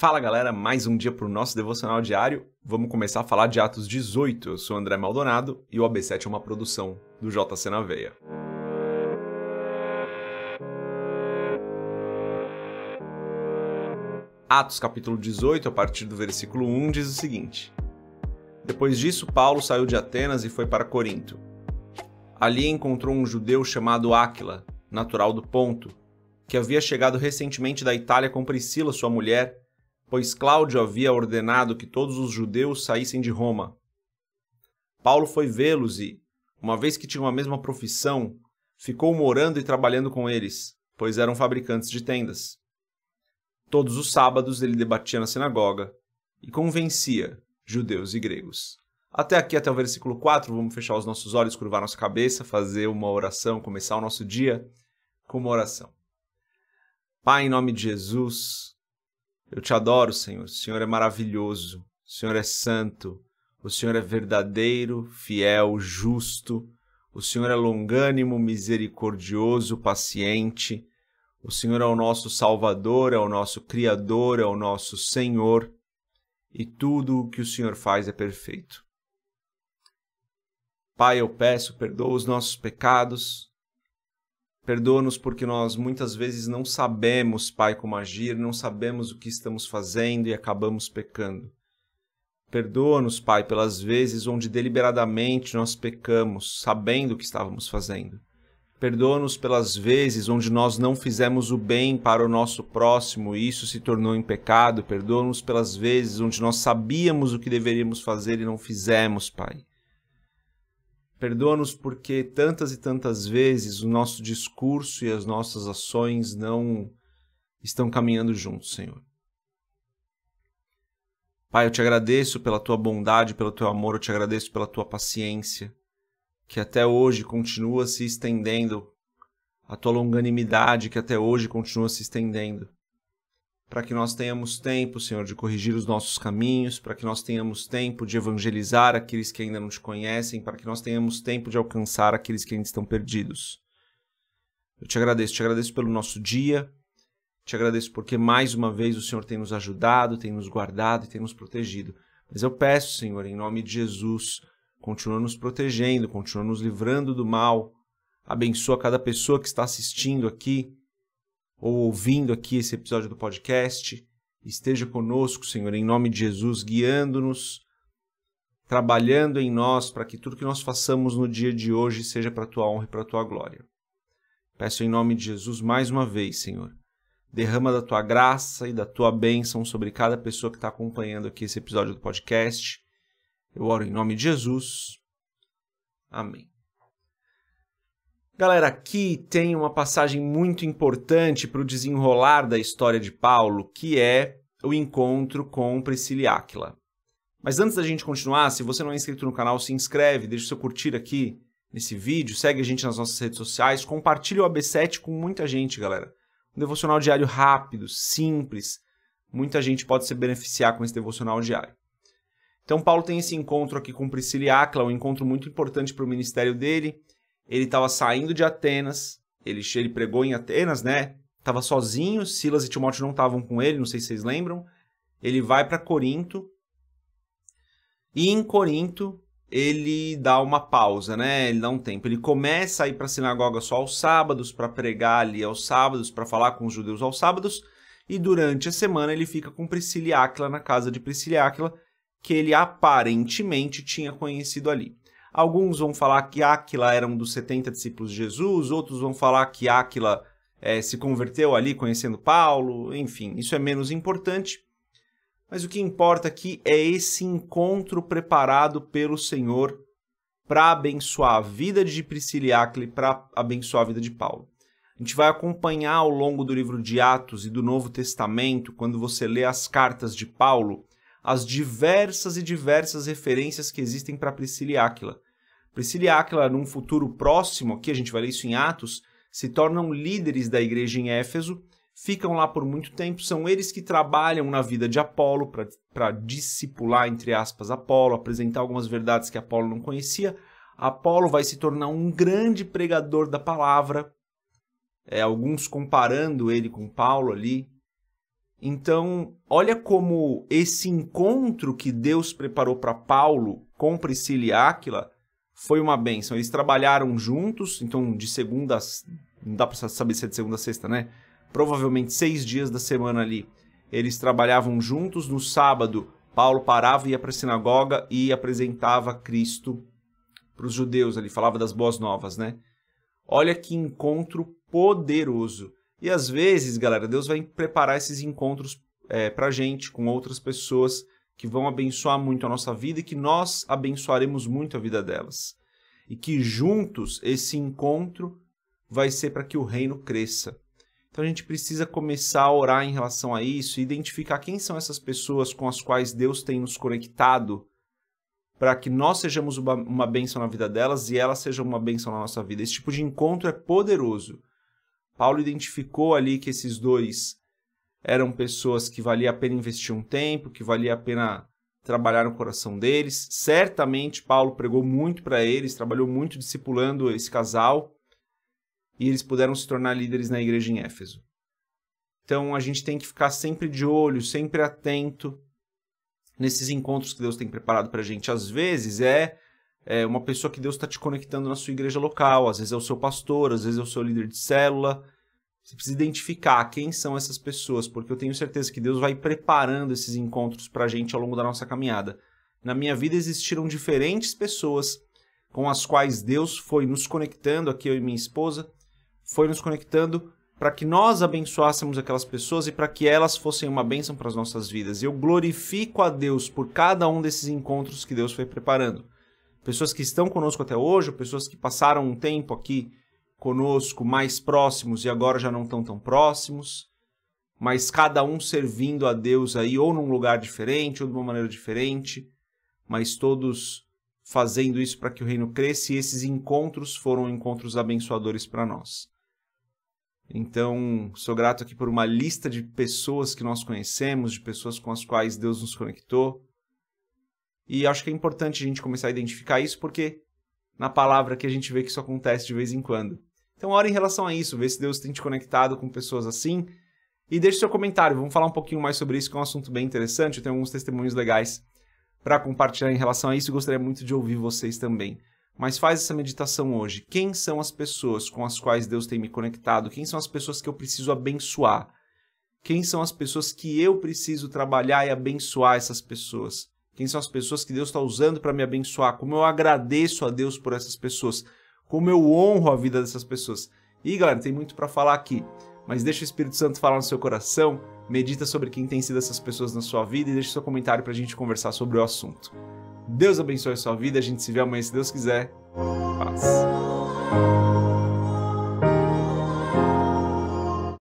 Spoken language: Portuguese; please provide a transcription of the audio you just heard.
Fala galera, mais um dia para o nosso devocional diário. Vamos começar a falar de Atos 18. Eu sou André Maldonado e o AB7 é uma produção do JC na Veia. Atos capítulo 18, a partir do versículo 1, diz o seguinte: Depois disso, Paulo saiu de Atenas e foi para Corinto. Ali encontrou um judeu chamado Áquila, natural do Ponto, que havia chegado recentemente da Itália com Priscila, sua mulher, pois Cláudio havia ordenado que todos os judeus saíssem de Roma. Paulo foi vê-los e, uma vez que tinham a mesma profissão, ficou morando e trabalhando com eles, pois eram fabricantes de tendas. Todos os sábados ele debatia na sinagoga e convencia judeus e gregos. Até aqui, até o versículo 4, vamos fechar os nossos olhos, curvar nossa cabeça, fazer uma oração, começar o nosso dia com uma oração. Pai, em nome de Jesus, eu te adoro, Senhor. O Senhor é maravilhoso, o Senhor é santo, o Senhor é verdadeiro, fiel, justo, o Senhor é longânimo, misericordioso, paciente, o Senhor é o nosso Salvador, é o nosso Criador, é o nosso Senhor, e tudo o que o Senhor faz é perfeito. Pai, eu peço, perdoa os nossos pecados, perdoa-nos porque nós muitas vezes não sabemos, Pai, como agir, não sabemos o que estamos fazendo e acabamos pecando. Perdoa-nos, Pai, pelas vezes onde deliberadamente nós pecamos, sabendo o que estávamos fazendo. Perdoa-nos pelas vezes onde nós não fizemos o bem para o nosso próximo e isso se tornou em pecado. Perdoa-nos pelas vezes onde nós sabíamos o que deveríamos fazer e não fizemos, Pai. Perdoa-nos porque tantas e tantas vezes o nosso discurso e as nossas ações não estão caminhando juntos, Senhor. Pai, eu te agradeço pela tua bondade, pelo teu amor, eu te agradeço pela tua paciência, que até hoje continua se estendendo, a tua longanimidade que até hoje continua se estendendo, para que nós tenhamos tempo, Senhor, de corrigir os nossos caminhos, para que nós tenhamos tempo de evangelizar aqueles que ainda não te conhecem, para que nós tenhamos tempo de alcançar aqueles que ainda estão perdidos. Eu te agradeço pelo nosso dia, te agradeço porque mais uma vez o Senhor tem nos ajudado, tem nos guardado e tem nos protegido. Mas eu peço, Senhor, em nome de Jesus, continua nos protegendo, continua nos livrando do mal, abençoa cada pessoa que está assistindo aqui, ou ouvindo aqui esse episódio do podcast, esteja conosco, Senhor, em nome de Jesus, guiando-nos, trabalhando em nós, para que tudo que nós façamos no dia de hoje seja para a Tua honra e para a Tua glória. Peço em nome de Jesus mais uma vez, Senhor, derrama da Tua graça e da Tua bênção sobre cada pessoa que está acompanhando aqui esse episódio do podcast. Eu oro em nome de Jesus. Amém. Galera, aqui tem uma passagem muito importante para o desenrolar da história de Paulo, que é o encontro com Priscila e Áquila. Mas antes da gente continuar, se você não é inscrito no canal, se inscreve, deixa o seu curtir aqui nesse vídeo, segue a gente nas nossas redes sociais, compartilha o AB7 com muita gente, galera. Um devocional diário rápido, simples, muita gente pode se beneficiar com esse devocional diário. Então Paulo tem esse encontro aqui com Priscila e Áquila, um encontro muito importante para o ministério dele. Ele estava saindo de Atenas, ele pregou em Atenas, né? Estava sozinho, Silas e Timóteo não estavam com ele, não sei se vocês lembram. Ele vai para Corinto e em Corinto ele dá uma pausa, né? Ele dá um tempo. Ele começa a ir para a sinagoga só aos sábados, para pregar ali aos sábados, para falar com os judeus aos sábados. E durante a semana ele fica com Priscila e Áquila na casa de Priscila e Áquila, que ele aparentemente tinha conhecido ali. Alguns vão falar que Áquila era um dos 70 discípulos de Jesus, outros vão falar que Áquila se converteu ali conhecendo Paulo, enfim, isso é menos importante. Mas o que importa aqui é esse encontro preparado pelo Senhor para abençoar a vida de Priscila e Áquila e para abençoar a vida de Paulo. A gente vai acompanhar ao longo do livro de Atos e do Novo Testamento, quando você lê as cartas de Paulo, as diversas referências que existem para Priscila e Áquila. Priscila e Áquila, num futuro próximo, aqui a gente vai ler isso em Atos, se tornam líderes da igreja em Éfeso, ficam lá por muito tempo, são eles que trabalham na vida de Apolo, para discipular, entre aspas, Apolo, apresentar algumas verdades que Apolo não conhecia. Apolo vai se tornar um grande pregador da palavra, alguns comparando ele com Paulo ali. Então, olha como esse encontro que Deus preparou para Paulo com Priscila e Áquila foi uma bênção. Eles trabalharam juntos, então de segunda, não dá para saber se é de segunda a sexta, né? Provavelmente 6 dias da semana ali. Eles trabalhavam juntos. No sábado, Paulo parava, ia para a sinagoga e apresentava Cristo para os judeus ali, falava das boas novas, né? Olha que encontro poderoso. E às vezes, galera, Deus vai preparar esses encontros para a gente, com outras pessoas que vão abençoar muito a nossa vida e que nós abençoaremos muito a vida delas. E que juntos esse encontro vai ser para que o reino cresça. Então a gente precisa começar a orar em relação a isso e identificar quem são essas pessoas com as quais Deus tem nos conectado para que nós sejamos uma bênção na vida delas e elas sejam uma bênção na nossa vida. Esse tipo de encontro é poderoso. Paulo identificou ali que esses dois eram pessoas que valia a pena investir um tempo, que valia a pena trabalhar no coração deles. Certamente Paulo pregou muito para eles, trabalhou muito discipulando esse casal e eles puderam se tornar líderes na igreja em Éfeso. Então a gente tem que ficar sempre de olho, sempre atento nesses encontros que Deus tem preparado para a gente. Às vezes é uma pessoa que Deus está te conectando na sua igreja local, às vezes é o seu pastor, às vezes é o seu líder de célula. Você precisa identificar quem são essas pessoas, porque eu tenho certeza que Deus vai preparando esses encontros para a gente ao longo da nossa caminhada. Na minha vida existiram diferentes pessoas com as quais Deus foi nos conectando, aqui eu e minha esposa, foi nos conectando para que nós abençoássemos aquelas pessoas e para que elas fossem uma bênção para as nossas vidas. Eu glorifico a Deus por cada um desses encontros que Deus foi preparando. Pessoas que estão conosco até hoje, pessoas que passaram um tempo aqui conosco mais próximos e agora já não estão tão próximos, mas cada um servindo a Deus aí ou num lugar diferente ou de uma maneira diferente, mas todos fazendo isso para que o reino cresça, e esses encontros foram encontros abençoadores para nós. Então, sou grato aqui por uma lista de pessoas que nós conhecemos, de pessoas com as quais Deus nos conectou. E acho que é importante a gente começar a identificar isso, porque na palavra que a gente vê que isso acontece de vez em quando. Então, ora em relação a isso, vê se Deus tem te conectado com pessoas assim. E deixe seu comentário, vamos falar um pouquinho mais sobre isso, que é um assunto bem interessante. Eu tenho alguns testemunhos legais para compartilhar em relação a isso e gostaria muito de ouvir vocês também. Mas faz essa meditação hoje. Quem são as pessoas com as quais Deus tem me conectado? Quem são as pessoas que eu preciso abençoar? Quem são as pessoas que eu preciso trabalhar e abençoar essas pessoas? Quem são as pessoas que Deus está usando para me abençoar? Como eu agradeço a Deus por essas pessoas? Como eu honro a vida dessas pessoas? E galera, tem muito para falar aqui, mas deixa o Espírito Santo falar no seu coração, medita sobre quem tem sido essas pessoas na sua vida e deixa seu comentário para a gente conversar sobre o assunto. Deus abençoe a sua vida, a gente se vê amanhã se Deus quiser. Paz.